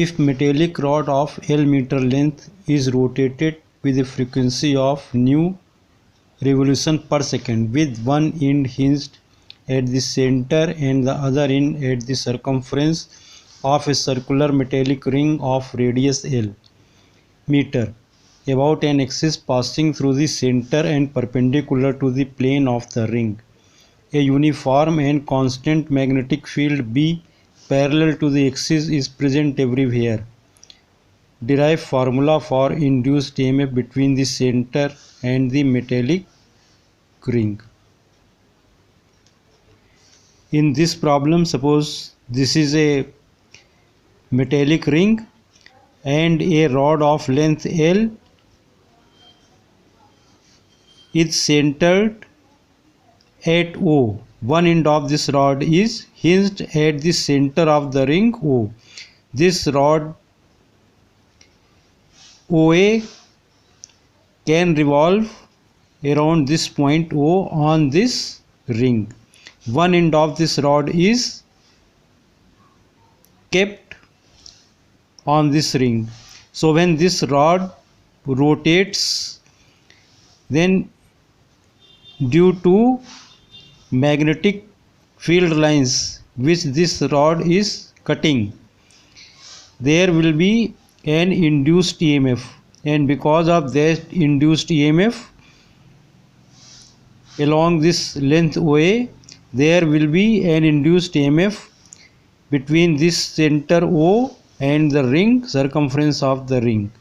If metallic rod of L meter length is rotated with a frequency of nu revolution per second, with one end hinged at the center and the other end at the circumference of a circular metallic ring of radius L meter about an axis passing through the center and perpendicular to the plane of the ring, a uniform and constant magnetic field B parallel to the axis is present everywhere. Derive formula for induced EMF between the center and the metallic ring. In this problem, suppose this is a metallic ring and a rod of length L is centered at O. One end of this rod is hinged at the center of the ring O. This rod OA can revolve around this point O on this ring. One end of this rod is kept on this ring. So when this rod rotates, then due to magnetic field lines which this rod is cutting, there will be an induced EMF, and because of that induced EMF along this length OA, there will be an induced EMF between this center O and the ring, circumference of the ring.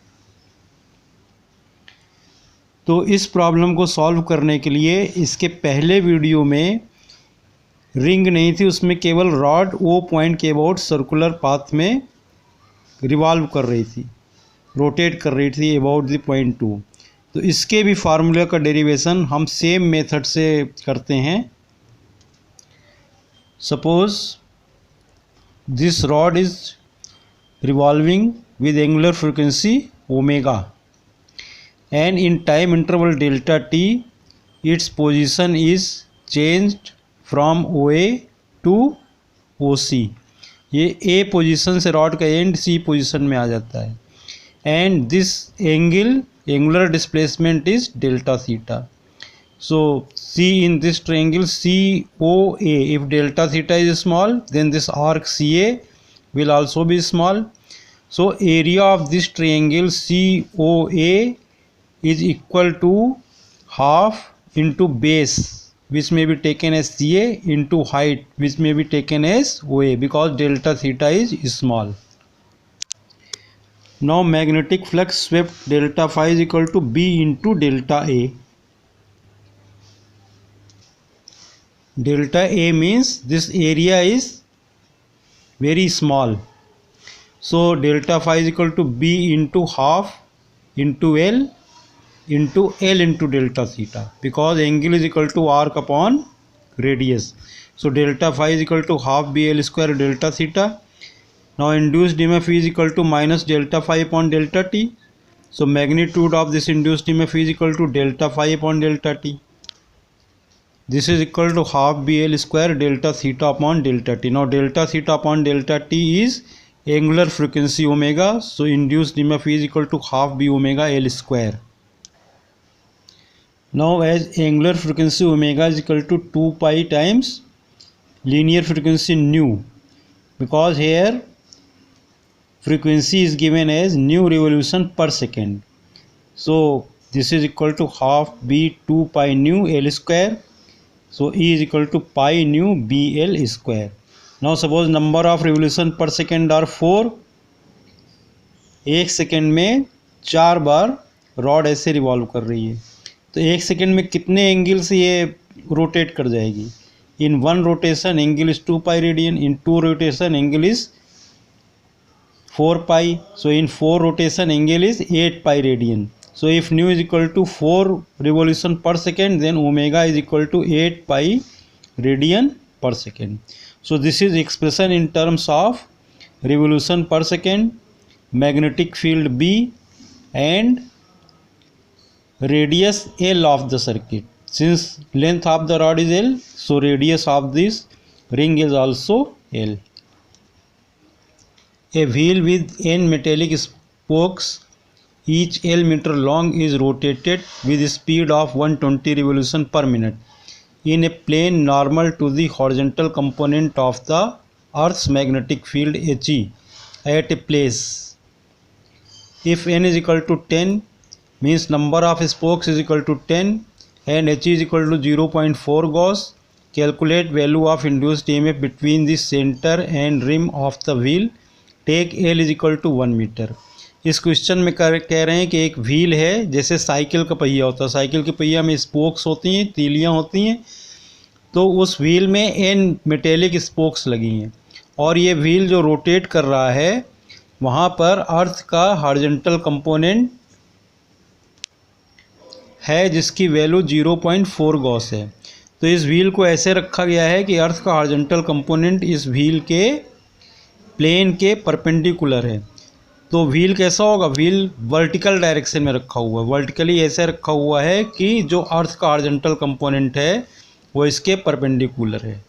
तो इस problem को solve करने के लिए इसके पहले video में ring नहीं थी, उसमें केवल रॉड ओ पॉइंट के अबाउट सर्कुलर पाथ में रिवॉल्व कर रही थी, रोटेट कर रही थी अबाउट द पॉइंट 2. तो इसके भी फार्मूला का डेरिवेशन हम सेम मेथड से करते हैं. Suppose this rod is revolving with angular frequency omega, and in time interval delta t its position is changed from OA to OC. ये A पोजीशन से रॉड का एंड C पोजीशन में आ जाता है, and this angular displacement is delta theta. So C in this triangle COA, if delta theta is small, then this arc CA will also be small. So area of this triangle COA is equal to half into base, which may be taken as CA, into height, which may be taken as OA, because delta theta is small. Now magnetic flux swept delta phi is equal to B into delta A. Delta A means this area is very small, so delta phi is equal to B into half into L into delta theta, because angle is equal to arc upon radius. So delta phi is equal to half BL square delta theta. Now induced EMF is equal to minus delta phi upon delta t. So magnitude of this induced EMF is equal to delta phi upon delta t. This is equal to half BL square delta theta upon delta t. Now delta theta upon delta t is angular frequency omega. So induced EMF is equal to half B omega L square. Now as angular frequency omega is equal to 2 pi times linear frequency nu, because here frequency is given as nu revolution per second. So this is equal to half B 2 pi nu L square. So E is equal to pi nu BL square. Now suppose number of revolution per second are 4. एक second में 4 बार rod ऐसे revolve कर रही है, तो एक second में कितने एंगल से ये रोटेट कर जाएगी. In 1 rotation angle is 2 pi radian, in 2 rotation angle is 4 pi. So in 4 rotation angle is 8 pi radian. So if nu is equal to 4 revolution per second, then omega is equal to 8 pi radian per second. So this is expression in terms of revolution per second, magnetic field B and radius L of the circuit. Since length of the rod is L, so radius of this ring is also L. A wheel with n metallic spokes, each L meter long, is rotated with a speed of 120 revolution per minute in a plane normal to the horizontal component of the Earth's magnetic field He at a place. If n is equal to 10, means number of spokes is equal to 10 and H is equal to 0.4 Gauss. Calculate value of induced EMF between the center and rim of the wheel. Take L is equal to 1 metre. इस question में कह रहे हैं कि एक wheel है, जैसे cycle का पहिया होता है, साइकिल के पहिया में स्पोक्स होती हैं, तीलियां होती हैं, तो उस व्हील में एन मेटेलिक स्पोक्स लगी हैं और ये व्हील जो रोटेट कर रहा है वहाँ पर अर्थ का हॉरिजॉन्टल कंपोनेंट है जिसकी वैल्यू 0.4 गॉस है. तो इस व्हील को ऐसे रखा गया है कि अर्थ का हॉरिजॉन्टल कंपोनेंट इस व्हील के प्लेन के परपेंडिकुलर है. तो व्हील कैसा होगा, व्हील वर्टिकल डायरेक्शन में रखा हुआ है, वर्टिकली ऐसे रखा हुआ है कि जो अर्थ का हॉरिजॉन्टल कंपोनेंट है वो इसके परपेंडिकुलर है.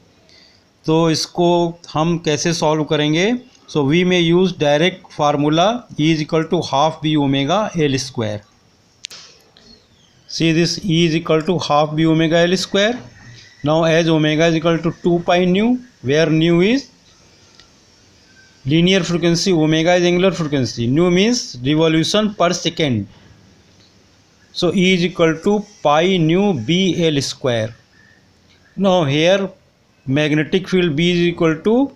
तो इसको हम कैसे सॉल्व करेंगे? सो वी में use direct formula E is equal to half b omega L square. See this E is equal to half b omega L square. Now as omega is equal to 2 pi nu, where nu is linear frequency, omega is angular frequency, nu means revolution per second. So E is equal to pi nu b L square. Now here magnetic field B is equal to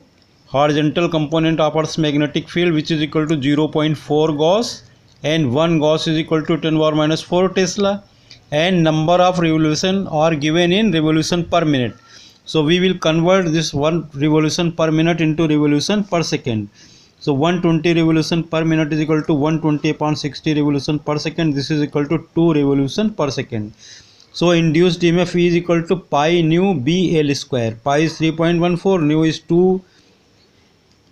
horizontal component of Earth's magnetic field, which is equal to 0.4 Gauss, and 1 Gauss is equal to 10 power minus 4 Tesla, and number of revolution are given in revolution per minute. So we will convert this 1 revolution per minute into revolution per second. So 120 revolution per minute is equal to 120 upon 60 revolution per second. This is equal to 2 revolution per second. So induced EMF is equal to pi nu b L square. Pi is 3.14, nu is 2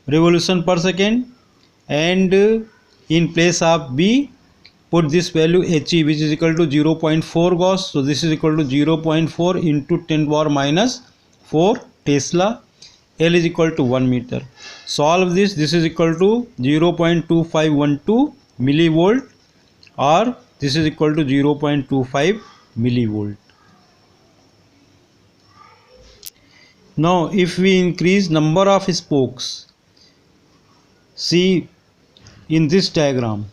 revolution per second, and in place of b put this value He, which is equal to 0.4 Gauss. So this is equal to 0.4 into 10 power minus 4 Tesla. L is equal to 1 meter. Solve this. This is equal to 0.2512 millivolt, or this is equal to 0.25 millivolt. Now if we increase number of spokes, see in this diagram,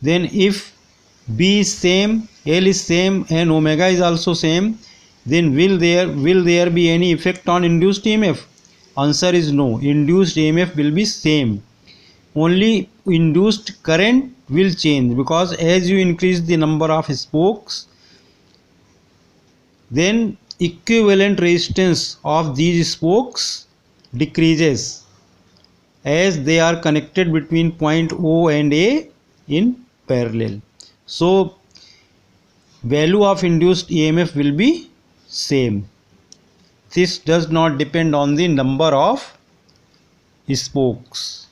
then if B is same, L is same, and omega is also same, then will there be any effect on induced EMF? Answer is no. Induced EMF will be same. Only induced current will change, because as you increase the number of spokes, then equivalent resistance of these spokes decreases as they are connected between point O and A in parallel. So value of induced EMF will be same. This does not depend on the number of spokes.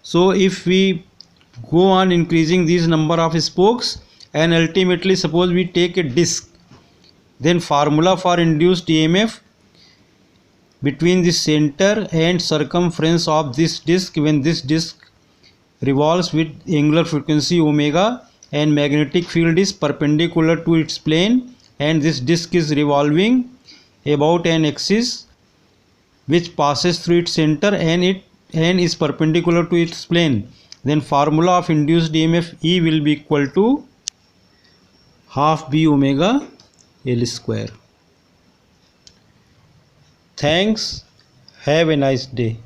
So if we go on increasing these number of spokes, and ultimately suppose we take a disc, then formula for induced EMF between the center and circumference of this disc, when this disc revolves with angular frequency omega and magnetic field is perpendicular to its plane, and this disc is revolving about an axis which passes through its center and is perpendicular to its plane, then formula of induced EMF E will be equal to half b omega L square. Thanks. Have a nice day.